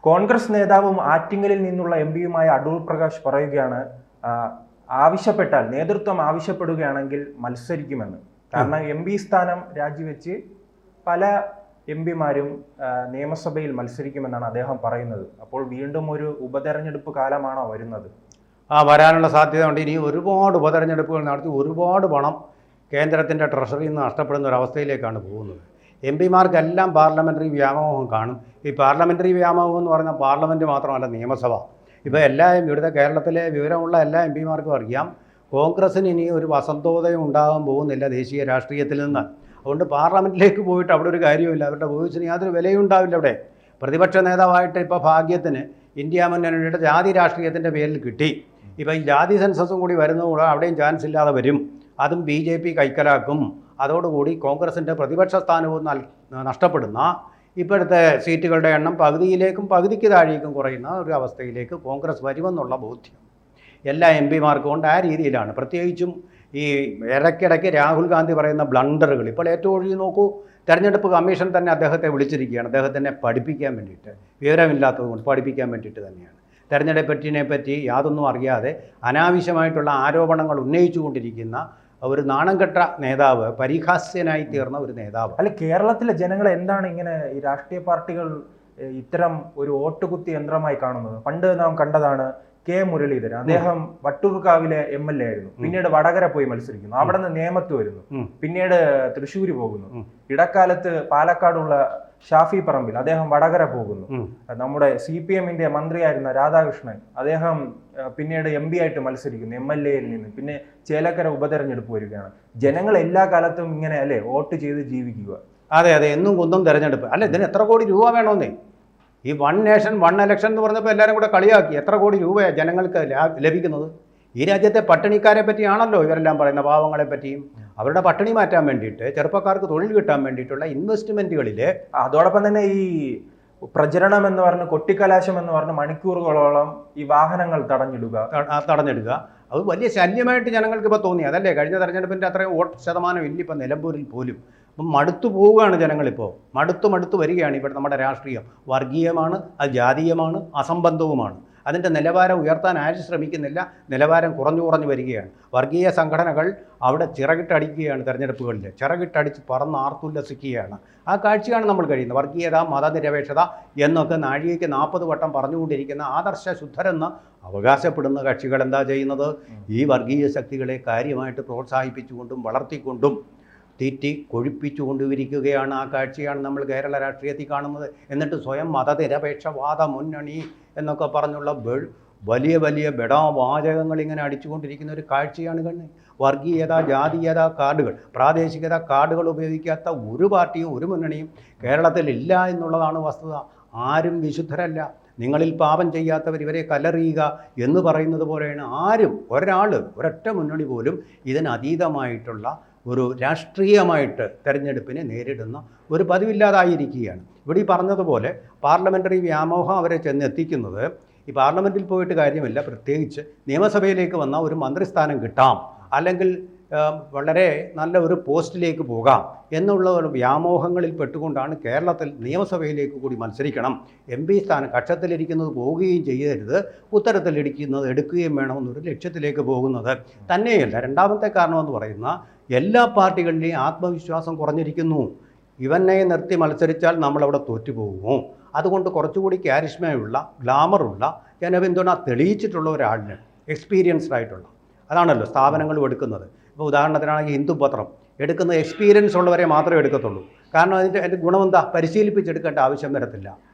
കോൺഗ്രസ് നേതാവും ആറ്റിങ്ങലിൽ നിന്നുള്ള എംപിയുമായ അടൂർ പ്രകാശ് പറയുകയാണ്, ആവശ്യപ്പെട്ടാൽ നേതൃത്വം ആവശ്യപ്പെടുകയാണെങ്കിൽ മത്സരിക്കുമെന്ന്. കാരണം എംപി സ്ഥാനം രാജിവെച്ച് പല എംപിമാരും നിയമസഭയിൽ മത്സരിക്കുമെന്നാണ് അദ്ദേഹം പറയുന്നത്. അപ്പോൾ വീണ്ടും ഒരു ഉപതെരഞ്ഞെടുപ്പ് കാലമാണോ വരുന്നത്? വരാനുള്ള സാധ്യത ഉണ്ട്. ഇനി ഒരുപാട് ഉപതെരഞ്ഞെടുപ്പുകൾ നടത്തി ഒരുപാട് പണം കേന്ദ്രത്തിൻ്റെ ട്രഷറിയിൽ നിന്ന് നഷ്ടപ്പെടുന്ന ഒരവസ്ഥയിലേക്കാണ് പോകുന്നത്. എം പിമാർക്കെല്ലാം പാർലമെൻ്ററി വ്യാമോഹം കാണും. ഈ പാർലമെൻ്ററി വ്യാമോഹം എന്ന് പറയുന്ന പാർലമെൻറ്റ് മാത്രമല്ല, നിയമസഭ. ഇപ്പോൾ ഇവിടുത്തെ കേരളത്തിലെ വിവരമുള്ള എല്ലാ എം പിമാർക്കും അറിയാം, കോൺഗ്രസ്സിന് ഇനി ഒരു വസന്തോദയം ഉണ്ടാകാൻ പോകുന്നില്ല ദേശീയ രാഷ്ട്രീയത്തിൽ നിന്ന്. അതുകൊണ്ട് പാർലമെൻറ്റിലേക്ക് പോയിട്ട് അവിടെ ഒരു കാര്യമില്ല, അവരുടെ വോയിസിന് യാതൊരു വിലയും ഉണ്ടാവില്ല. അവിടെ പ്രതിപക്ഷ നേതാവായിട്ട് ഇപ്പോൾ ഭാഗ്യത്തിന് ഇന്ത്യ മുന്നണിയുടെ ജാതി രാഷ്ട്രീയത്തിൻ്റെ പേരിൽ കിട്ടി. ഇപ്പോൾ ഈ ജാതി സെൻസസും കൂടി വരുന്നതുകൂടെ അവിടെയും ചാൻസ് ഇല്ലാതെ വരും. അതും BJP കൈക്കലാക്കും. അതോടുകൂടി കോൺഗ്രസിൻ്റെ പ്രതിപക്ഷ സ്ഥാനവും നഷ്ടപ്പെടുന്ന ഇപ്പോഴത്തെ സീറ്റുകളുടെ എണ്ണം പകുതിയിലേക്കും പകുതിക്ക് താഴേക്കും കുറയുന്ന ഒരു അവസ്ഥയിലേക്ക് കോൺഗ്രസ് വരുമെന്നുള്ള ബോധ്യം എല്ലാ എം പിമാർക്കും കൊണ്ട് ആ രീതിയിലാണ്. പ്രത്യേകിച്ചും ഈ ഇടയ്ക്കിടയ്ക്ക് രാഹുൽ ഗാന്ധി പറയുന്ന ബ്ലണ്ടറുകൾ ഇപ്പോൾ ഏറ്റവും ഒഴിഞ്ഞു നോക്കൂ. തെരഞ്ഞെടുപ്പ് കമ്മീഷൻ തന്നെ അദ്ദേഹത്തെ വിളിച്ചിരിക്കുകയാണ്, അദ്ദേഹത്തിനെ പഠിപ്പിക്കാൻ വേണ്ടിയിട്ട്. വിവരമില്ലാത്തത് കൊണ്ട് പഠിപ്പിക്കാൻ വേണ്ടിയിട്ട് തന്നെയാണ്. തെരഞ്ഞെടുപ്പിനെ പറ്റി യാതൊന്നും അറിയാതെ അനാവശ്യമായിട്ടുള്ള ആരോപണങ്ങൾ ഉന്നയിച്ചുകൊണ്ടിരിക്കുന്ന ഒരു നാണംകെട്ട നേതാവ്, പരിഹാസ്യനായി തീർന്ന ഒരു നേതാവ്. അല്ല, കേരളത്തിലെ ജനങ്ങൾ എന്താണ് ഇങ്ങനെ ഈ രാഷ്ട്രീയ പാർട്ടികൾ ഇത്തരം ഒരു വോട്ടുകുത്തി യന്ത്രമായി കാണുന്നത്? പണ്ട് നാം കണ്ടതാണ് കെ മുരളീധരൻ. അദ്ദേഹം വട്ടൂർക്കാവിലെ MLA ആയിരുന്നു. പിന്നീട് വടകര പോയി മത്സരിക്കുന്നു, അവിടെ നിന്ന് നേമത്ത് വരുന്നു, പിന്നീട് തൃശ്ശൂര് പോകുന്നു. ഇടക്കാലത്ത് പാലക്കാടുള്ള ഷാഫി പറമ്പിൽ അദ്ദേഹം വടകര പോകുന്നു. നമ്മുടെ CPM-ന്റെ മന്ത്രിയായിരുന്ന രാധാകൃഷ്ണൻ അദ്ദേഹം പിന്നീട് MP ആയിട്ട് മത്സരിക്കുന്നു MLA-യിൽ നിന്ന്. പിന്നെ ചേലക്കര ഉപതെരഞ്ഞെടുപ്പ് വരികയാണ്. ജനങ്ങൾ എല്ലാ കാലത്തും ഇങ്ങനെ അല്ലേ വോട്ട് ചെയ്ത് ജീവിക്കുക? അതെ, എന്നും കുന്തും തെരഞ്ഞെടുപ്പ്. അല്ല, ഇതിന് എത്ര കോടി രൂപ വേണമെന്നേ? ഈ 1 നേഷൻ 1 ഇലക്ഷൻ എന്ന് പറഞ്ഞപ്പോൾ എല്ലാവരും കൂടെ കളിയാക്കി. എത്ര കോടി രൂപയാണ് ജനങ്ങൾക്ക് ലഭിക്കുന്നത്? ഈ രാജ്യത്തെ പട്ടിണിക്കാരെ പറ്റിയാണല്ലോ ഇവരെല്ലാം പറയുന്ന, പാവങ്ങളെ പറ്റിയും. അവരുടെ പട്ടിണി മാറ്റാൻ വേണ്ടിയിട്ട്, ചെറുപ്പക്കാർക്ക് തൊഴിൽ കിട്ടാൻ വേണ്ടിയിട്ടുള്ള ഇൻവെസ്റ്റ്മെൻറ്റുകളിൽ. അതോടൊപ്പം തന്നെ ഈ പ്രചരണം എന്ന് പറഞ്ഞ്, കൊട്ടിക്കലാശം എന്ന് പറഞ്ഞ് മണിക്കൂറുകളോളം ഈ വാഹനങ്ങൾ തടഞ്ഞിടുക. അത് വലിയ ശല്യമായിട്ട് ജനങ്ങൾക്ക് ഇപ്പോൾ തോന്നി. അതല്ലേ കഴിഞ്ഞ തെരഞ്ഞെടുപ്പിൻ്റെ അത്രയും വോട്ട് ശതമാനം ഇല്ല ഇപ്പം നിലമ്പൂരിൽ പോലും. അപ്പം മടുത്തു പോവുകയാണ് ജനങ്ങളിപ്പോൾ. മടുത്തു വരികയാണ് ഇവിടെ നമ്മുടെ രാഷ്ട്രീയം. വർഗീയമാണ്, അത് ജാതീയമാണ്, അസംബന്ധവുമാണ്. അതിൻ്റെ നിലവാരം ഉയർത്താൻ ആരും ശ്രമിക്കുന്നില്ല. നിലവാരം കുറഞ്ഞു വരികയാണ്. വർഗീയ സംഘടനകൾ അവിടെ ചിറകിട്ടടിക്കുകയാണ്. തെരഞ്ഞെടുപ്പുകളിൽ ചിറകിട്ടടിച്ച് പറന്നാർത്തുല്ലസിക്കുകയാണ്. ആ കാഴ്ചയാണ് നമ്മൾ കഴിയുന്നത്. വർഗീയത, മതനിരപേക്ഷത എന്നൊക്കെ നാഴികയ്ക്ക് 40 വട്ടം പറഞ്ഞുകൊണ്ടിരിക്കുന്ന ആദർശ ശുദ്ധരെന്ന് അവകാശപ്പെടുന്ന കക്ഷികൾ എന്താ ചെയ്യുന്നത്? ഈ വർഗീയ ശക്തികളെ കാര്യമായിട്ട് പ്രോത്സാഹിപ്പിച്ചുകൊണ്ടും വളർത്തിക്കൊണ്ടും കൊഴിപ്പിച്ചു കൊണ്ടുവരികയാണ്. ആ കാഴ്ചയാണ് നമ്മൾ കേരള രാഷ്ട്രീയത്തിൽ കാണുന്നത്. എന്നിട്ട് സ്വയം മതനിരപേക്ഷവാദ മുന്നണി എന്നൊക്കെ പറഞ്ഞുള്ള വലിയ ബെടാവാചകങ്ങൾ ഇങ്ങനെ അടിച്ചുകൊണ്ടിരിക്കുന്ന ഒരു കാഴ്ചയാണ് കാണുന്നത്. വർഗീയത, ജാതീയത കാർഡുകൾ, പ്രാദേശികത കാർഡുകൾ ഉപയോഗിക്കാത്ത ഒരു പാർട്ടിയും ഒരു മുന്നണിയും കേരളത്തിലില്ല എന്നുള്ളതാണ് വസ്തുത. ആരും വിശുദ്ധരല്ല. നിങ്ങളിൽ പാപം ചെയ്യാത്തവർ ഇവരെ കല്ലെറിയുക എന്ന് പറയുന്നത് പോലെയാണ്. ഒരൊറ്റ മുന്നണി പോലും ഇതിനതീതമായിട്ടുള്ള ഒരു രാഷ്ട്രീയമായിട്ട് തെരഞ്ഞെടുപ്പിനെ നേരിടുന്ന ഒരു പതിവില്ലാതായിരിക്കുകയാണ്. ഇവിടെ ഈ പറഞ്ഞതുപോലെ പാർലമെൻ്ററി വ്യാമോഹം അവരെ ചെന്നെത്തിക്കുന്നത്, ഈ പാർലമെൻറ്റിൽ പോയിട്ട് കാര്യമില്ല, പ്രത്യേകിച്ച് നിയമസഭയിലേക്ക് വന്ന ഒരു മന്ത്രിസ്ഥാനം കിട്ടാം, അല്ലെങ്കിൽ വളരെ നല്ല ഒരു പോസ്റ്റിലേക്ക് പോകാം എന്നുള്ള ഒരു വ്യാമോഹങ്ങളിൽ പെട്ടുകൊണ്ടാണ് കേരളത്തിൽ നിയമസഭയിലേക്ക് കൂടി മത്സരിക്കണം, MP സ്ഥാനം കക്ഷത്തിലിരിക്കുന്നത് പോവുകയും ചെയ്യരുത്, ഉത്തരത്തിലിരിക്കുന്നത് എടുക്കുകയും വേണമെന്നൊരു ലക്ഷ്യത്തിലേക്ക് പോകുന്നത്. തന്നെയല്ല, രണ്ടാമത്തെ കാരണമെന്ന് പറയുന്ന എല്ലാ പാർട്ടികളിലെയും ആത്മവിശ്വാസം കുറഞ്ഞിരിക്കുന്നു. ഇവനെ നിർത്തി മത്സരിച്ചാൽ നമ്മളവിടെ തോറ്റുപോകുമോ? അതുകൊണ്ട് കുറച്ചുകൂടി ക്യാരിഷ്മയുള്ള, ഗ്ലാമറുള്ള, ജനപിന്തുണ തെളിയിച്ചിട്ടുള്ള ഒരാളിന്, എക്സ്പീരിയൻസ്ഡ് ആയിട്ടുള്ള, അതാണല്ലോ സ്ഥാപനങ്ങളും എടുക്കുന്നത്. ഇപ്പോൾ ഉദാഹരണത്തിനാണെങ്കിൽ ഹിന്ദുപത്രം എടുക്കുന്ന എക്സ്പീരിയൻസ് ഉള്ളവരെ മാത്രമേ എടുക്കത്തുള്ളൂ. കാരണം അതിൻ്റെ ഗുണമെന്താ? പരിശീലിപ്പിച്ചെടുക്കേണ്ട ആവശ്യം വരത്തില്ല.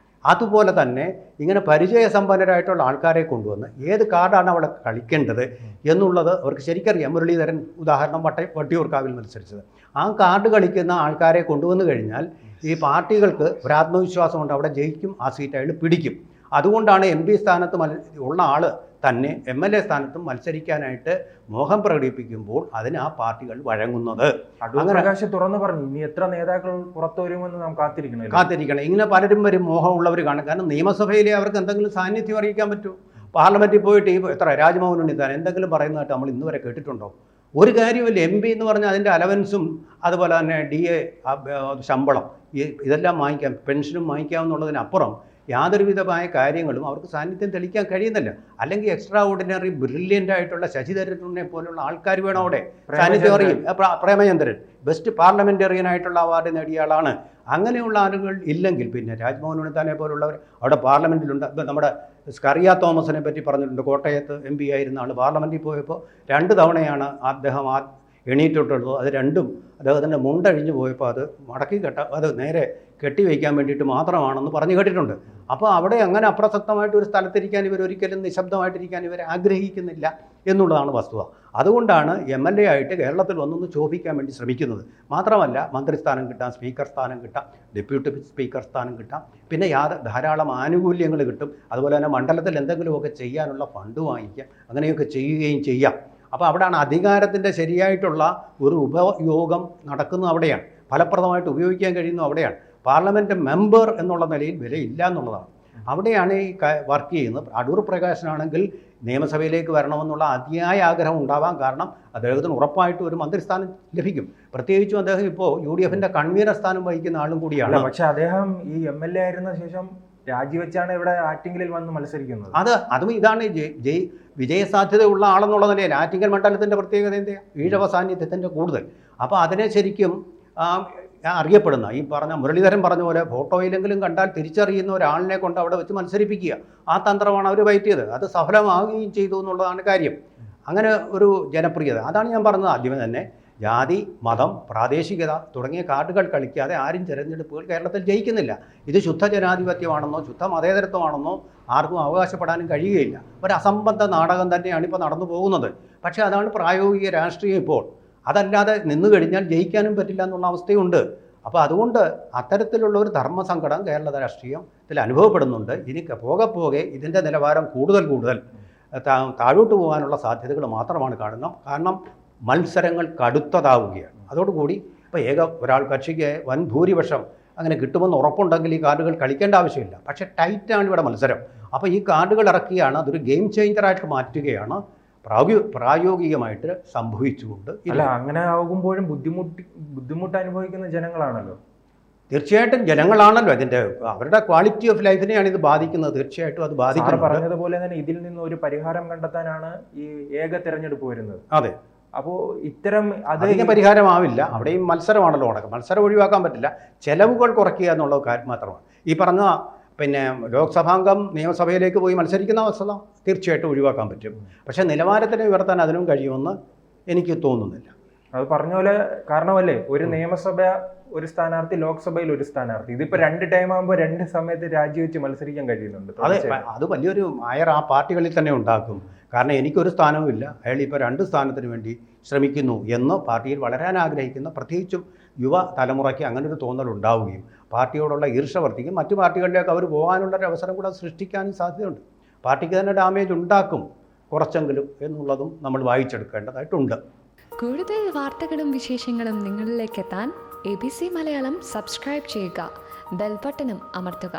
അതുപോലെ തന്നെ ഇങ്ങനെ പരിചയസമ്പന്നരായിട്ടുള്ള ആൾക്കാരെ കൊണ്ടുവന്ന് ഏത് കാർഡാണ് അവിടെ കളിക്കേണ്ടത് എന്നുള്ളത് അവർക്ക് ശരിക്കറിയാം. മുരളീധരൻ ഉദാഹരണം വട്ടിയൂർക്കാവിൽ മത്സരിച്ചത്. ആ കാർഡ് കളിക്കുന്ന ആൾക്കാരെ കൊണ്ടുവന്നു കഴിഞ്ഞാൽ ഈ പാർട്ടികൾക്ക് ഒരു ആത്മവിശ്വാസമുണ്ട്, അവിടെ ജയിക്കും, ആ സീറ്റ് അയാൾ പിടിക്കും. അതുകൊണ്ടാണ് MP സ്ഥാനത്ത് ഉള്ള ആൾ തന്നെ MLA സ്ഥാനത്തും മത്സരിക്കാനായിട്ട് മോഹം പ്രകടിപ്പിക്കുമ്പോൾ അതിന് ആ പാർട്ടികൾ വഴങ്ങുന്നത്. പ്രകാശ് തുറന്നു പറഞ്ഞു, ഇനി എത്ര നേതാക്കൾ പുറത്തു വരുമെന്ന് നാം കാത്തിരിക്കണം. ഇങ്ങനെ പലരും വരും, മോഹമുള്ളവർ കാണും. കാരണം നിയമസഭയിലെ അവർക്ക് എന്തെങ്കിലും സാന്നിധ്യം അറിയിക്കാൻ പറ്റൂ. പാർലമെൻറ്റിൽ പോയിട്ട് എത്ര രാജ്മോഹൻ ഉണ്ണിത്താൻ എന്തെങ്കിലും പറയുന്നതായിട്ട് നമ്മൾ ഇന്ന് വരെ കേട്ടിട്ടുണ്ടോ? ഒരു കാര്യമില്ല. MP എന്ന് പറഞ്ഞാൽ അതിൻ്റെ അലവൻസും അതുപോലെ തന്നെ DA ശമ്പളം ഇതെല്ലാം വാങ്ങിക്കാം, പെൻഷനും വാങ്ങിക്കാമെന്നുള്ളതിനപ്പുറം യാതൊരുവിധമായ കാര്യങ്ങളും അവർക്ക് സാന്നിധ്യം തെളിയിക്കാൻ കഴിയുന്നില്ല. അല്ലെങ്കിൽ എക്സ്ട്രാ ഓർഡിനറി ബ്രില്യൻ്റ് ആയിട്ടുള്ള ശശി തരൂരിനെ പോലുള്ള ആൾക്കാർ വേണം അവിടെ സാന്നിധ്യം അറിയും. പ്രേമചന്ദ്രൻ ബെസ്റ്റ് പാർലമെൻറ്റേറിയൻ ആയിട്ടുള്ള അവാർഡ് നേടിയ ആളാണ്. അങ്ങനെയുള്ള ആളുകൾ ഇല്ലെങ്കിൽ പിന്നെ രാജ്മോഹൻ ഉണ്ണിത്താനെ പോലുള്ളവർ അവിടെ പാർലമെൻറ്റിലുണ്ട്. ഇപ്പം നമ്മുടെ സ്കറിയ തോമസിനെ പറ്റി പറഞ്ഞിട്ടുണ്ട്. കോട്ടയത്ത് MP ആയിരുന്ന ആൾ പാർലമെൻറ്റിൽ പോയപ്പോൾ 2 തവണയാണ് അദ്ദേഹം എണീറ്റിട്ടുള്ളത്. അത് രണ്ടും അദ്ദേഹത്തിൻ്റെ മുണ്ടഴിഞ്ഞു പോയപ്പോൾ അത് അത് നേരെ കെട്ടിവയ്ക്കാൻ വേണ്ടിയിട്ട് മാത്രമാണെന്ന് പറഞ്ഞു കേട്ടിട്ടുണ്ട്. അപ്പോൾ അവിടെ അങ്ങനെ അപ്രസക്തമായിട്ട് ഒരു സ്ഥലത്തിരിക്കാൻ ഇവരൊരിക്കലും നിശബ്ദമായിട്ടിരിക്കാൻ ഇവർ ആഗ്രഹിക്കുന്നില്ല എന്നുള്ളതാണ് വസ്തുത. അതുകൊണ്ടാണ് MLA ആയിട്ട് കേരളത്തിൽ വന്നൊന്ന് ശോഭിക്കാൻ വേണ്ടി ശ്രമിക്കുന്നത്. മാത്രമല്ല മന്ത്രിസ്ഥാനം കിട്ടാം, സ്പീക്കർ സ്ഥാനം കിട്ടാം, ഡെപ്യൂട്ടി സ്പീക്കർ സ്ഥാനം കിട്ടാം, പിന്നെ ധാരാളം ആനുകൂല്യങ്ങൾ കിട്ടും. അതുപോലെ തന്നെ മണ്ഡലത്തിൽ എന്തെങ്കിലുമൊക്കെ ചെയ്യാനുള്ള ഫണ്ട് വാങ്ങിക്കാം, അങ്ങനെയൊക്കെ ചെയ്യുകയും ചെയ്യാം. അപ്പോൾ അവിടെയാണ് അധികാരത്തിൻ്റെ ശരിയായിട്ടുള്ള ഒരു ഉപയോഗം നടക്കുന്നത്. അവിടെയാണ് ഫലപ്രദമായിട്ട് ഉപയോഗിക്കാൻ കഴിയുന്നത്. അവിടെയാണ് പാർലമെൻറ്റ് മെമ്പർ എന്നുള്ള നിലയിൽ വിലയില്ല എന്നുള്ളതാണ്. അവിടെയാണ് ഈ വർക്ക് ചെയ്യുന്നത്. അടൂർ പ്രകാശനാണെങ്കിൽ നിയമസഭയിലേക്ക് വരണമെന്നുള്ള അതിയായ ആഗ്രഹം ഉണ്ടാവാൻ കാരണം അദ്ദേഹത്തിന് ഉറപ്പായിട്ടും ഒരു മന്ത്രിസ്ഥാനം ലഭിക്കും. പ്രത്യേകിച്ചും അദ്ദേഹം ഇപ്പോൾ UDFൻ്റെ കൺവീനർ സ്ഥാനം വഹിക്കുന്ന ആളും കൂടിയാണ്. പക്ഷെ അദ്ദേഹം ഈ MLA ആയിരുന്ന ശേഷം രാജിവെച്ചാണ് ഇവിടെ ആറ്റിങ്ങലിൽ വന്ന് മത്സരിക്കുന്നത്. അതും ഇതാണ് വിജയസാധ്യതയുള്ള ആളെന്നുള്ള നിലയിൽ ആറ്റിങ്ങൽ മണ്ഡലത്തിൻ്റെ പ്രത്യേകത എന്താണ്? ഈഴവ സാന്നിധ്യത്തിൻ്റെ കൂടുതൽ. അപ്പോൾ അതിനെ ശരിക്കും അറിയപ്പെടുന്ന ഈ പറഞ്ഞ മുരളീധരൻ പറഞ്ഞ പോലെ ഫോട്ടോയിലെങ്കിലും കണ്ടാൽ തിരിച്ചറിയുന്ന ഒരാളിനെ കൊണ്ട് അവിടെ വെച്ച് മത്സരിപ്പിക്കുക, ആ തന്ത്രമാണ് അവർ പയറ്റിയത്. അത് സഫലമാവുകയും ചെയ്തു എന്നുള്ളതാണ് കാര്യം. അങ്ങനെ ഒരു ജനപ്രിയത, അതാണ് ഞാൻ പറഞ്ഞത് ആദ്യമേ തന്നെ. ജാതി, മതം, പ്രാദേശികത തുടങ്ങിയ കാർഡുകൾ കളിക്കാതെ ആരും തിരഞ്ഞെടുപ്പുകൾ കേരളത്തിൽ ജയിക്കുന്നില്ല. ഇത് ശുദ്ധ ജനാധിപത്യമാണെന്നോ ശുദ്ധ മതേതരത്വമാണെന്നോ ആർക്കും അവകാശപ്പെടാനും കഴിയുകയില്ല. ഒരു അസംബന്ധ നാടകം തന്നെയാണ് ഇപ്പോൾ നടന്നു പോകുന്നത്. പക്ഷേ അതാണ് പ്രായോഗിക രാഷ്ട്രീയം ഇപ്പോൾ. അതല്ലാതെ നിന്നു കഴിഞ്ഞാൽ ജയിക്കാനും പറ്റില്ല എന്നുള്ള അവസ്ഥയുണ്ട്. അപ്പോൾ അതുകൊണ്ട് അത്തരത്തിലുള്ള ഒരു ധർമ്മസങ്കടം കേരള രാഷ്ട്രീയത്തിൽ അനുഭവപ്പെടുന്നുണ്ട്. ഇനി പോകെ ഇതിൻ്റെ നിലവാരം കൂടുതൽ താഴോട്ട് പോകാനുള്ള സാധ്യതകൾ മാത്രമാണ് കാണുന്നത്. കാരണം മത്സരങ്ങൾ കടുത്തതാവുകയാണ്. അതോടുകൂടി ഇപ്പോൾ ഒരാൾ കക്ഷിക്ക് വൻ ഭൂരിപക്ഷം അങ്ങനെ കിട്ടുമെന്ന് ഉറപ്പുണ്ടെങ്കിൽ ഈ കാർഡുകൾ കളിക്കേണ്ട ആവശ്യമില്ല. പക്ഷേ ടൈറ്റാണ് ഇവിടെ മത്സരം. അപ്പോൾ ഈ കാർഡുകൾ ഇറക്കിയാണ് അതൊരു ഗെയിം ചേഞ്ചറായിട്ട് മാറ്റുകയാണ് പ്രായോഗികമായിട്ട് സംഭവിച്ചുകൊണ്ട്. ഇല്ല, അങ്ങനെ ആകുമ്പോഴും ബുദ്ധിമുട്ട് അനുഭവിക്കുന്ന ജനങ്ങളാണല്ലോ. തീർച്ചയായിട്ടും ജനങ്ങളാണല്ലോ അതിൻ്റെ അവരുടെ ക്വാളിറ്റി ഓഫ് ലൈഫിനെയാണ് ഇത് ബാധിക്കുന്നത്. തീർച്ചയായിട്ടും അത് ബാധിക്കുന്നത്. പറഞ്ഞതുപോലെ തന്നെ ഇതിൽ നിന്ന് ഒരു പരിഹാരം കണ്ടെത്താനാണ് ഈ ഏക തെരഞ്ഞെടുപ്പ് വരുന്നത്. അതെ. അപ്പോൾ ഇത്തരം അതിന് പരിഹാരമാവില്ല. അവിടെയും മത്സരമാണല്ലോ നടക്കുക. മത്സരം ഒഴിവാക്കാൻ പറ്റില്ല. ചെലവുകൾ കുറയ്ക്കുക എന്നുള്ള കാര്യം മാത്രമാണ്. ഈ പറഞ്ഞ പിന്നെ ലോക്സഭാംഗം നിയമസഭയിലേക്ക് പോയി മത്സരിക്കുന്ന അവസ്ഥ തീർച്ചയായിട്ടും ഒഴിവാക്കാൻ പറ്റും. പക്ഷേ നിലവാരത്തിനെ ഉയർത്താൻ അതിനും കഴിയുമെന്ന് എനിക്ക് തോന്നുന്നില്ല. അത് പറഞ്ഞ പോലെ കാരണമല്ലേ ഒരു നിയമസഭ ഒരു സ്ഥാനാർത്ഥി, ലോക്സഭയിൽ ഒരു സ്ഥാനാർത്ഥി. ഇതിപ്പോൾ 2 ടൈം ആകുമ്പോൾ 2 സമയത്ത് രാജിവെച്ച് മത്സരിക്കാൻ കഴിയുന്നുണ്ട്. അത് വലിയൊരു അയർ ആ പാർട്ടികളിൽ തന്നെ ഉണ്ടാക്കും. കാരണം എനിക്കൊരു സ്ഥാനവും ഇല്ല, അയാൾ ഇപ്പോൾ 2 സ്ഥാനത്തിന് വേണ്ടി ശ്രമിക്കുന്നു എന്ന് പാർട്ടിയിൽ വളരാൻ ആഗ്രഹിക്കുന്ന പ്രത്യേകിച്ചും യുവ തലമുറയ്ക്ക് അങ്ങനെ ഒരു തോന്നൽ ഉണ്ടാവുകയും പാർട്ടിയോടുള്ള ഈർഷ്യ വർദ്ധിക്കും. മറ്റു പാർട്ടികളിലേക്ക് അവർ പോകാനുള്ളൊരു അവസരം കൂടെ സൃഷ്ടിക്കാനും സാധ്യതയുണ്ട്. പാർട്ടിക്ക് തന്നെ ഡാമേജ് ഉണ്ടാക്കും കുറച്ചെങ്കിലും എന്നുള്ളതും നമ്മൾ വായിച്ചെടുക്കേണ്ടതായിട്ടുണ്ട്. കൂടുതൽ വാർത്തകളും വിശേഷങ്ങളും നിങ്ങളിലേക്ക് എത്താൻ ABC മലയാളം സബ്സ്ക്രൈബ് ചെയ്യുക, ബെൽ ബട്ടണും അമർത്തുക.